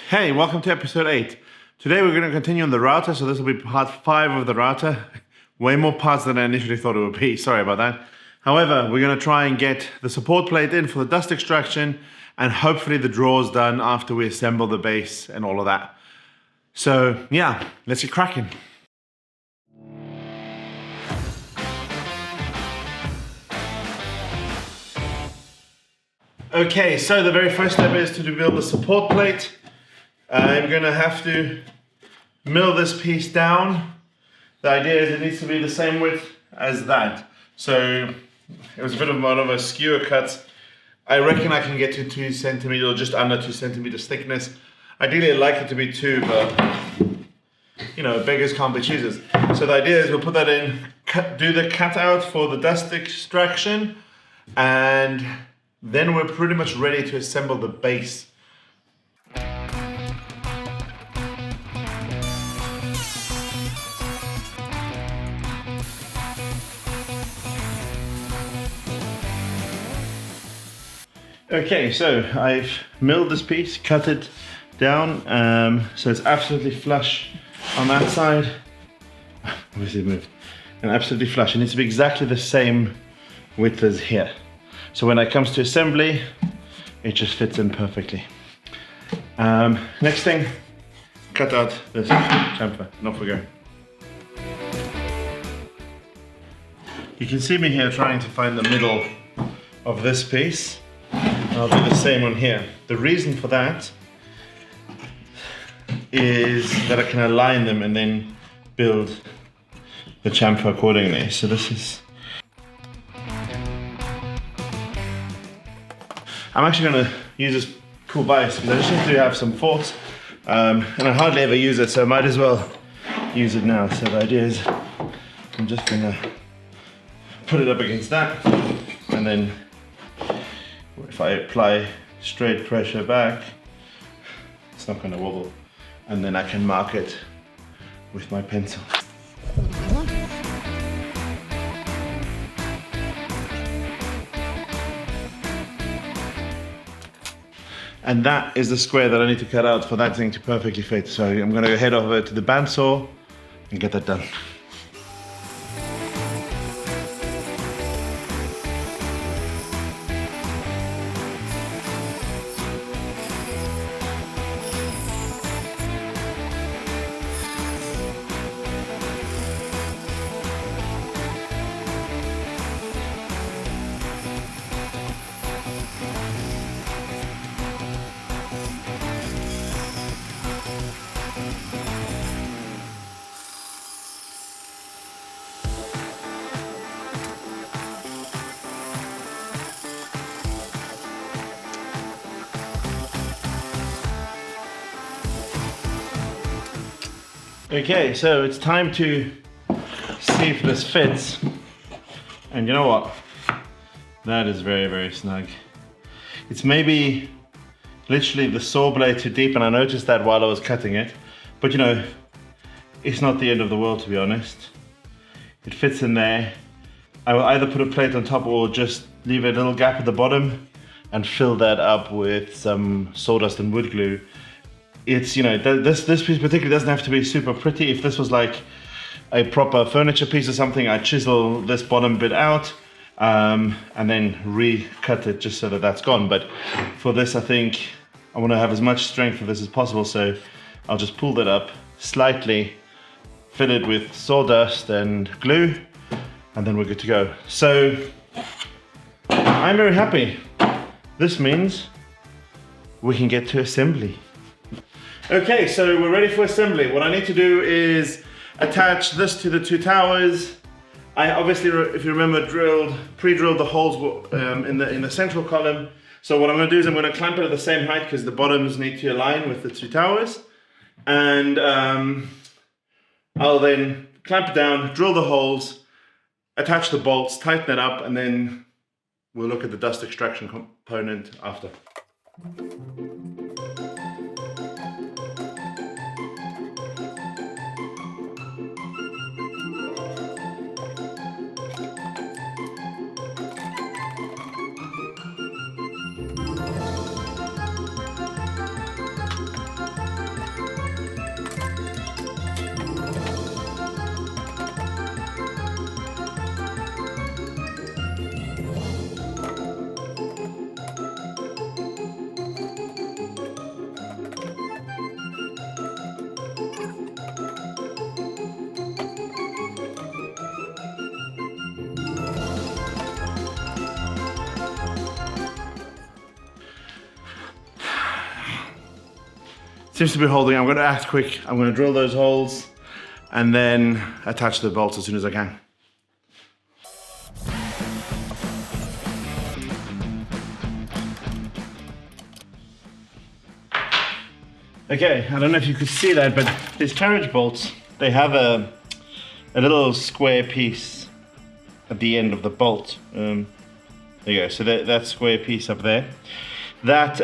Hey, welcome to episode 8. Today we're going to continue on the router, so this will be part 5 of the router. Way more parts than I initially thought it would be, sorry about that. However, we're going to try and get the support plate in for the dust extraction and hopefully the drawers done after we assemble the base and all of that. So yeah, let's get cracking. Okay, so the very first step is to build the support plate. I'm going to have to mill this piece down. The idea is it needs to be the same width as that. So it was a bit of a skewer cut. I reckon I can get to 2 centimeters or just under 2 centimeters thickness. Ideally I'd like it to be 2, but you know, beggars can't be choosers. So the idea is we'll put that in, do the cutout for the dust extraction, and then we're pretty much ready to assemble the base. Okay, so I've milled this piece, cut it down, so it's absolutely flush on that side. Obviously it moved. And absolutely flush. It needs to be exactly the same width as here. So when it comes to assembly, it just fits in perfectly. Next thing, cut out this chamfer, and off we go. You can see me here trying to find the middle of this piece. I'll do the same on here. The reason for that is that I can align them and then build the chamfer accordingly. So this is... I'm actually going to use this cool bias because I just need to have some force, and I hardly ever use it, so I might as well use it now. So the idea is I'm just going to put it up against that, and then if I apply straight pressure back, it's not going to wobble, and then I can mark it with my pencil. And that is the square that I need to cut out for that thing to perfectly fit. So I'm going to head over to the bandsaw and get that done. Okay, so it's time to see if this fits. And you know what? That is very, very snug. It's maybe literally the saw blade too deep, and I noticed that while I was cutting it. But you know, it's not the end of the world, to be honest. It fits in there. I will either put a plate on top or just leave a little gap at the bottom and fill that up with some sawdust and wood glue. It's, you know, this piece particularly doesn't have to be super pretty. If this was like a proper furniture piece or something, I'd chisel this bottom bit out and then recut it just so that that's gone. But for this, I think I want to have as much strength of this as possible, so I'll just pull that up slightly, fill it with sawdust and glue, and then we're good to go. So I'm very happy. This means we can get to assembly. Okay, so we're ready for assembly. What I need to do is attach this to the 2 towers. I obviously, if you remember, pre-drilled the holes in the central column. So what I'm going to do is I'm going to clamp it at the same height because the bottoms need to align with the 2 towers. And I'll then clamp it down, drill the holes, attach the bolts, tighten it up, and then we'll look at the dust extraction component after. Seems to be holding. I'm gonna act quick. I'm gonna drill those holes and then attach the bolts as soon as I can. Okay, I don't know if you could see that, but these carriage bolts, they have a little square piece at the end of the bolt. There you go, so that square piece up there, that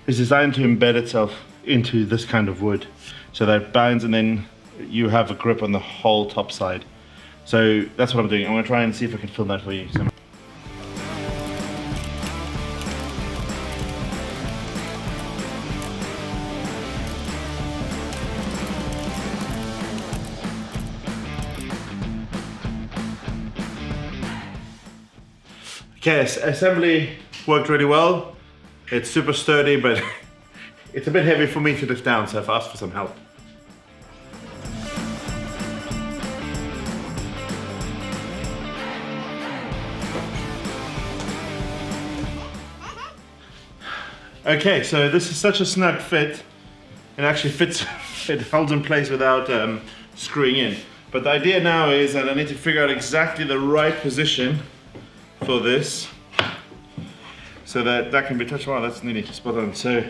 is designed to embed itself into this kind of wood. So that it binds and then you have a grip on the whole top side. So that's what I'm doing. I'm gonna try and see if I can film that for you. Okay, assembly worked really well. It's super sturdy, but it's a bit heavy for me to lift down, so I've asked for some help. Okay, so this is such a snug fit. It actually fits, it holds in place without screwing in. But the idea now is that I need to figure out exactly the right position for this so that can be touched. Wow, that's nearly spot on. So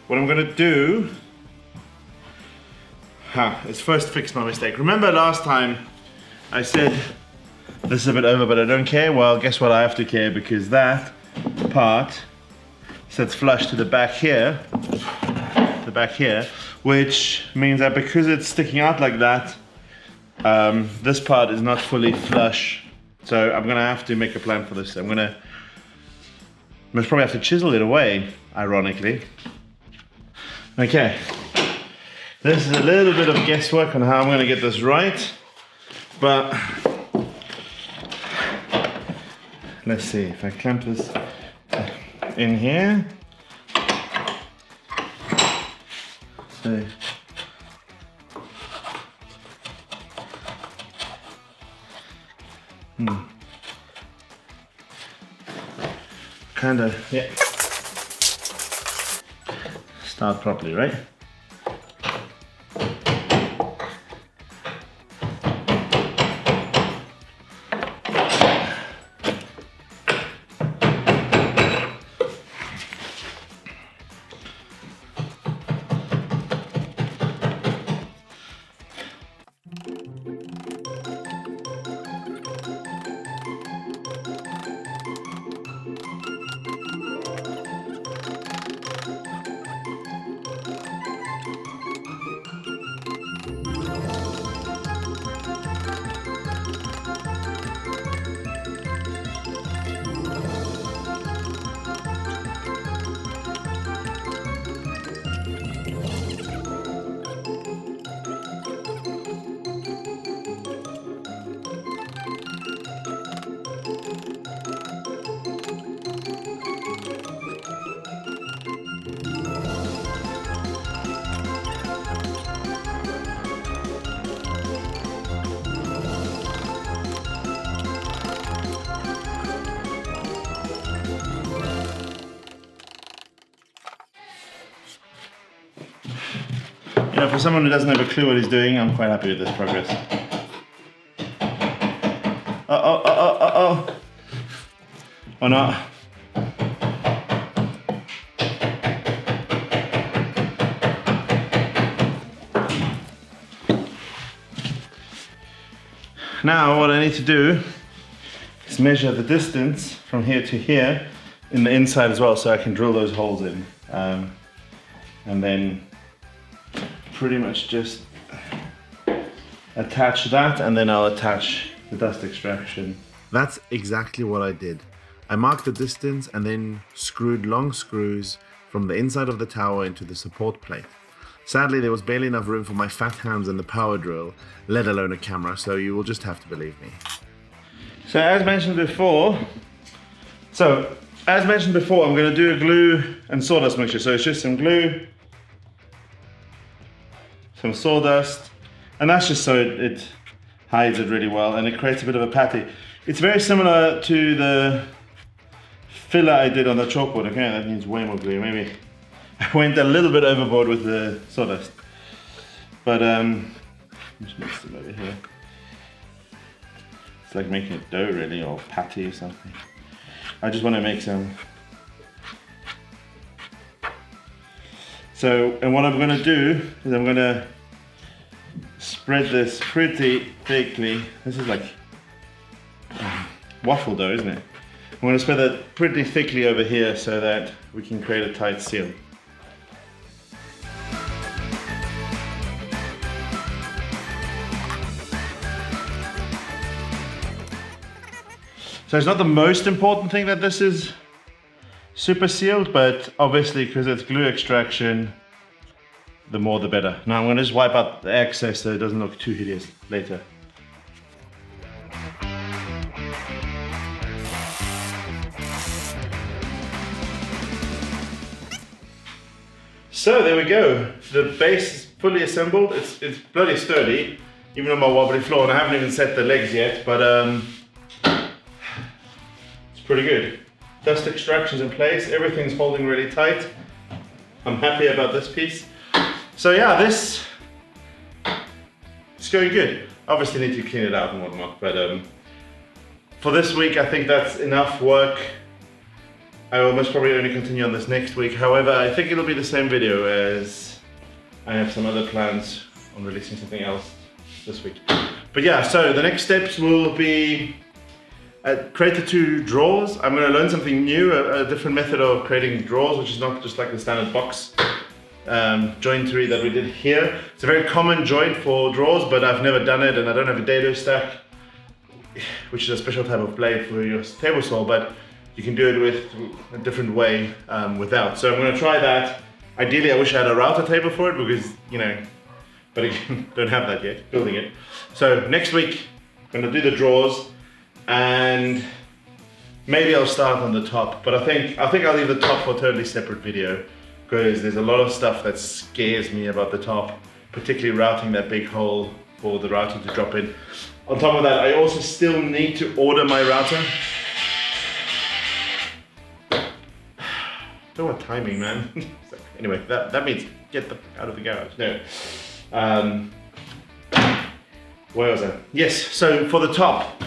what I'm gonna do is first fix my mistake. Remember last time I said this is a bit over but I don't care? Well, guess what, I have to care, because that part sits flush to the back here, which means that because it's sticking out like that, this part is not fully flush. So I'm gonna have to make a plan for this. Most probably have to chisel it away, ironically. Okay, this is a little bit of guesswork on how I'm gonna get this right, but let's see if I clamp this in here. So kind of, yeah. Start properly, right? You know, for someone who doesn't have a clue what he's doing, I'm quite happy with this progress. Or not. Now what I need to do is measure the distance from here to here in the inside as well, so I can drill those holes in. And then pretty much just attach that, and then I'll attach the dust extraction. That's exactly what I did. I marked the distance and then screwed long screws from the inside of the tower into the support plate. Sadly, there was barely enough room for my fat hands and the power drill, let alone a camera, so you will just have to believe me. So as mentioned before, I'm going to do a glue and sawdust mixture. So it's just some glue, some sawdust, and that's just so it hides it really well and it creates a bit of a patty. It's very similar to the filler I did on the chalkboard. Okay, that needs way more glue. Maybe I went a little bit overboard with the sawdust. But just mix them over here. It's like making a dough really, or patty or something. I just want to make some. So, and what I'm going to do is I'm going to spread this pretty thickly. This is like waffle dough, isn't it? I'm going to spread that pretty thickly over here so that we can create a tight seal. So it's not the most important thing that this is super sealed, but obviously because it's glue extraction, the more the better. Now I'm going to just wipe out the excess so it doesn't look too hideous later. So there we go. The base is fully assembled. It's bloody sturdy, even on my wobbly floor, and I haven't even set the legs yet, but it's pretty good. Dust extraction's in place, everything's holding really tight. I'm happy about this piece. So yeah, this is going good. Obviously need to clean it out and whatnot, but for this week I think that's enough work. I will most probably only continue on this next week. However, I think it'll be the same video as I have some other plans on releasing something else this week. But yeah, so the next steps will be create the 2 drawers. I'm going to learn something new, a different method of creating drawers, which is not just like the standard box jointery that we did here. It's a very common joint for drawers, but I've never done it, and I don't have a dado stack, which is a special type of blade for your table saw, but you can do it with a different way without. So I'm going to try that. Ideally, I wish I had a router table for it because, you know, but again, don't have that yet, building it. So next week, I'm going to do the drawers, and maybe I'll start on the top, but I think I'll leave the top for a totally separate video because there's a lot of stuff that scares me about the top, particularly routing that big hole for the router to drop in. On top of that, I also still need to order my router. Don't want timing, man. Anyway, that means get the out of the garage. No. Where was I? Yes, so for the top,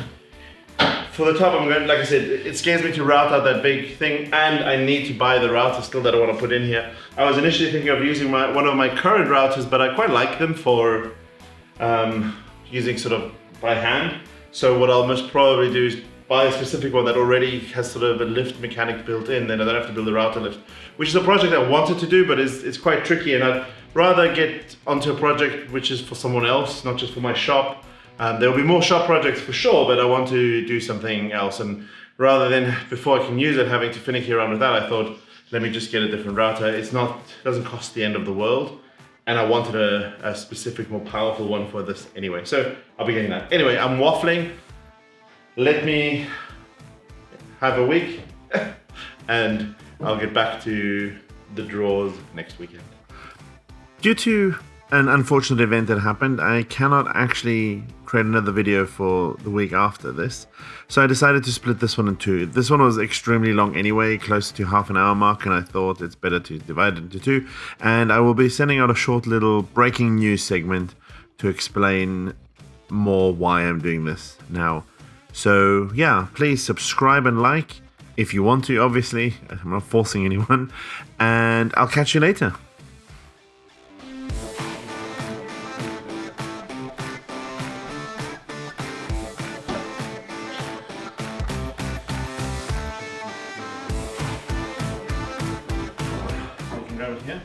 I'm going, like I said, it scares me to route out that big thing, and I need to buy the router still that I want to put in here. I was initially thinking of using one of my current routers, but I quite like them for using sort of by hand. So what I'll most probably do is buy a specific one that already has sort of a lift mechanic built in, then I don't have to build a router lift, which is a project I wanted to do, but it's quite tricky, and I'd rather get onto a project which is for someone else, not just for my shop. There will be more shop projects for sure, but I want to do something else, and rather than, before I can use it, having to finicky around with that, I thought, let me just get a different router. It doesn't cost the end of the world, and I wanted a specific, more powerful one for this anyway, so I'll be getting that. Anyway, I'm waffling. Let me have a week, and I'll get back to the drawers next weekend. Due to an unfortunate event that happened, I cannot actually create another video for the week after this, so I decided to split this one in 2. This one was extremely long anyway, close to half an hour mark, and I thought it's better to divide it into 2, and I will be sending out a short little breaking news segment to explain more why I'm doing this now. So yeah, please subscribe and like if you want to, obviously. I'm not forcing anyone, and I'll catch you later. We can go with here.